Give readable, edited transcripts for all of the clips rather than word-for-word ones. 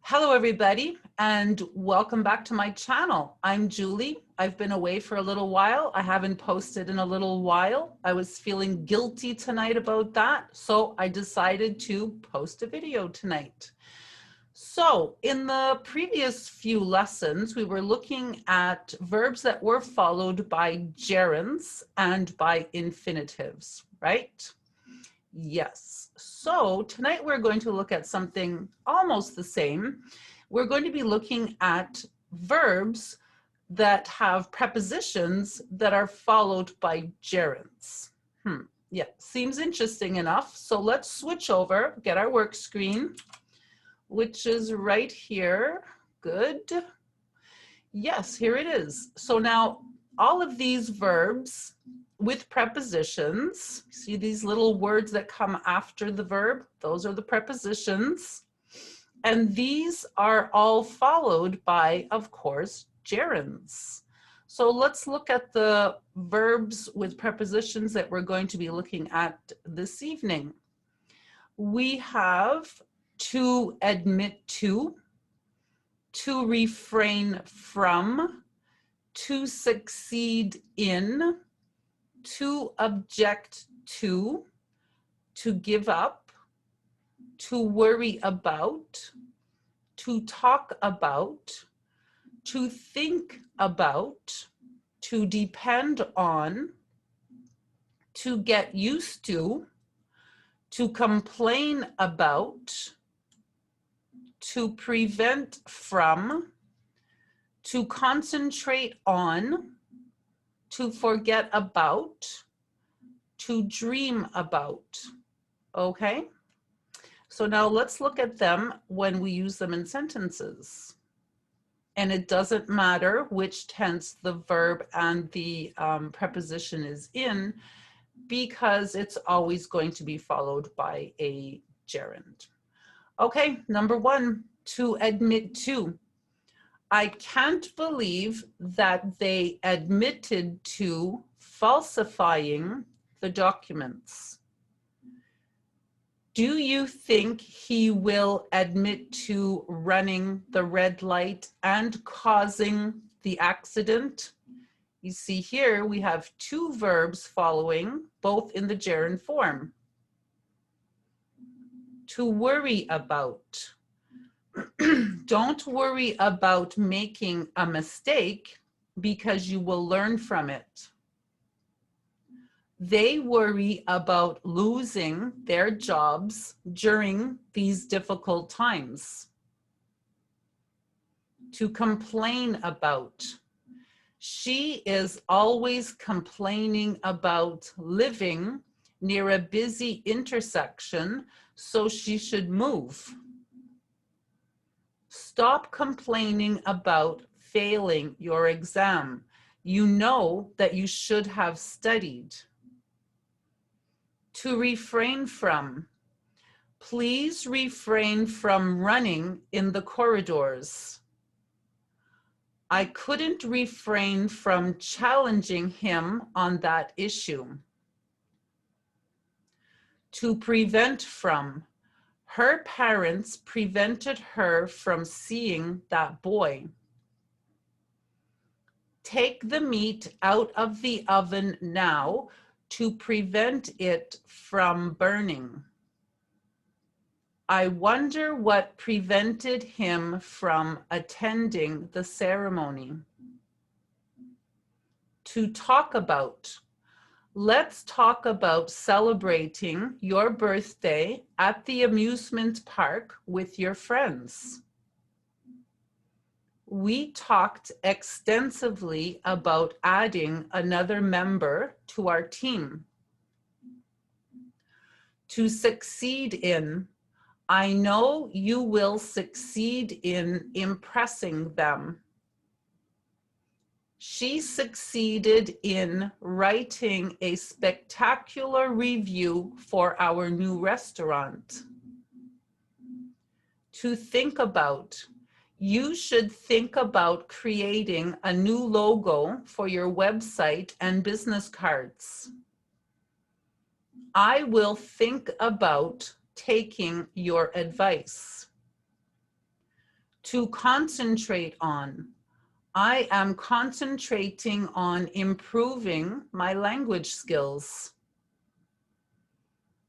Hello, everybody, and welcome back to my channel. I'm Julie. I've been away for a little while. I haven't posted in a little while. I was feeling guilty tonight about that, so I decided to post a video tonight. So in the previous few lessons, we were looking at verbs that were followed by gerunds and by infinitives, right? Yes. So tonight we're going to look at something almost the same. We're going to be looking at verbs that have prepositions that are followed by gerunds. Yeah, seems interesting enough. So let's switch over, get our work screen, which is right here. Good. Yes, here it is. So now all of these verbs with prepositions, see these little words that come after the verb? Those are the prepositions. And these are all followed by, of course, gerunds. So let's look at the verbs with prepositions that we're going to be looking at this evening. We have to admit to refrain from, to succeed in, to object to give up, to worry about, to talk about, to think about, to depend on, to get used to complain about, to prevent from, to concentrate on, to forget about, to dream about. Okay? So now let's look at them when we use them in sentences. And it doesn't matter which tense the verb and the preposition is in, because it's always going to be followed by a gerund. Okay, number one, to admit to. I can't believe that they admitted to falsifying the documents. Do you think he will admit to running the red light and causing the accident? You see here we have two verbs following, both in the gerund form. To worry about. Don't worry about making a mistake because you will learn from it. They worry about losing their jobs during these difficult times. To complain about. She is always complaining about living near a busy intersection, so she should move. Stop complaining about failing your exam. You know that you should have studied. To refrain from. Please refrain from running in the corridors. I couldn't refrain from challenging him on that issue. To prevent from. Her parents prevented her from seeing that boy. Take the meat out of the oven now to prevent it from burning. I wonder what prevented him from attending the ceremony. To talk about. Let's talk about celebrating your birthday at the amusement park with your friends. We talked extensively about adding another member to our team. To succeed in. I know you will succeed in impressing them. She succeeded in writing a spectacular review for our new restaurant. To think about. You should think about creating a new logo for your website and business cards. I will think about taking your advice. To concentrate on. I am concentrating on improving my language skills.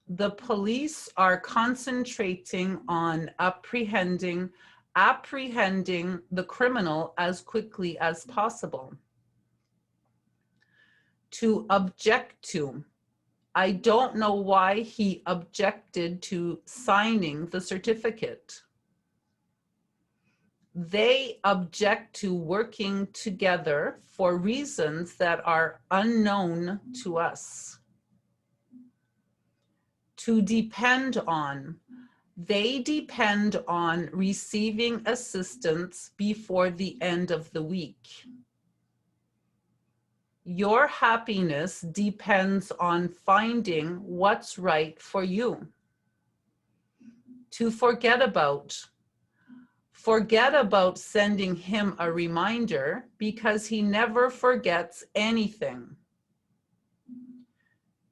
The police are concentrating on apprehending the criminal as quickly as possible. To object to. I don't know why he objected to signing the certificate. They object to working together for reasons that are unknown to us. To depend on. They depend on receiving assistance before the end of the week. Your happiness depends on finding what's right for you. To forget about. Forget about sending him a reminder because he never forgets anything.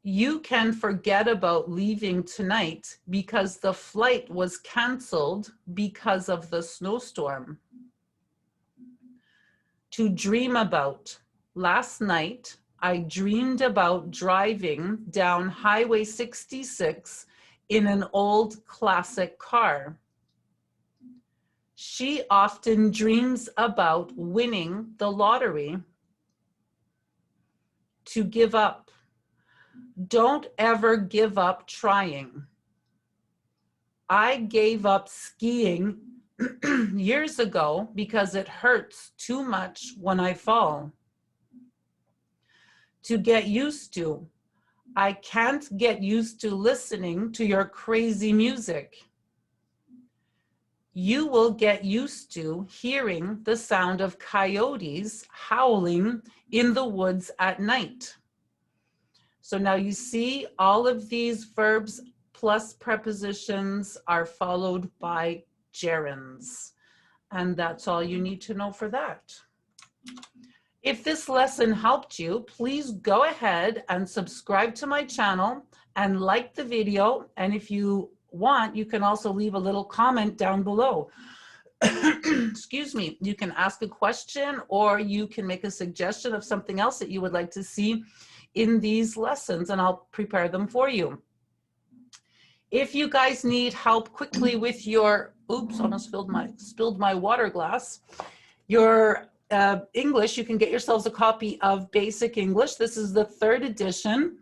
You can forget about leaving tonight because the flight was canceled because of the snowstorm. To dream about. Last night, I dreamed about driving down Highway 66 in an old classic car. She often dreams about winning the lottery. To give up. Don't ever give up trying. I gave up skiing years ago because it hurts too much when I fall. To get used to. I can't get used to listening to your crazy music. You will get used to hearing the sound of coyotes howling in the woods at night. So now you see all of these verbs plus prepositions are followed by gerunds. And that's all you need to know for that. If this lesson helped you, please go ahead and subscribe to my channel and like the video. And if you want, you can also leave a little comment down below. Excuse me. You can ask a question or you can make a suggestion of something else that you would like to see in these lessons, and I'll prepare them for you. If you guys need help quickly with your, oops, almost spilled my water glass, your English, you can get yourselves a copy of Basic English. This is the 3rd edition,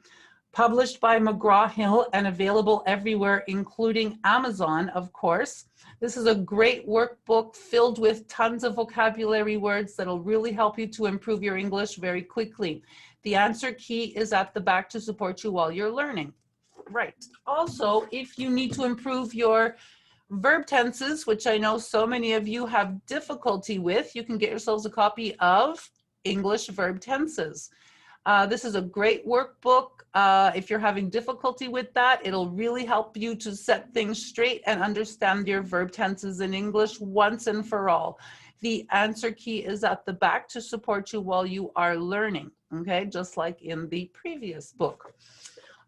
published by McGraw-Hill and available everywhere, including Amazon, of course. This is a great workbook filled with tons of vocabulary words that'll really help you to improve your English very quickly. The answer key is at the back to support you while you're learning. Right. Also, if you need to improve your verb tenses, which I know so many of you have difficulty with, you can get yourselves a copy of English verb tenses. This is a great workbook. If you're having difficulty with that, it'll really help you to set things straight and understand your verb tenses in English once and for all. The answer key is at the back to support you while you are learning, okay? Just like in the previous book.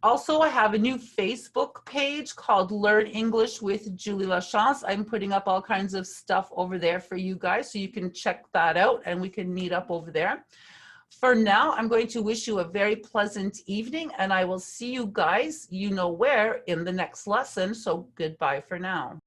Also, I have a new Facebook page called Learn English with Julie Lachance. I'm putting up all kinds of stuff over there for you guys, so you can check that out and we can meet up over there. For now, I'm going to wish you a very pleasant evening, and I will see you guys, you know where, in the next lesson. So goodbye for now.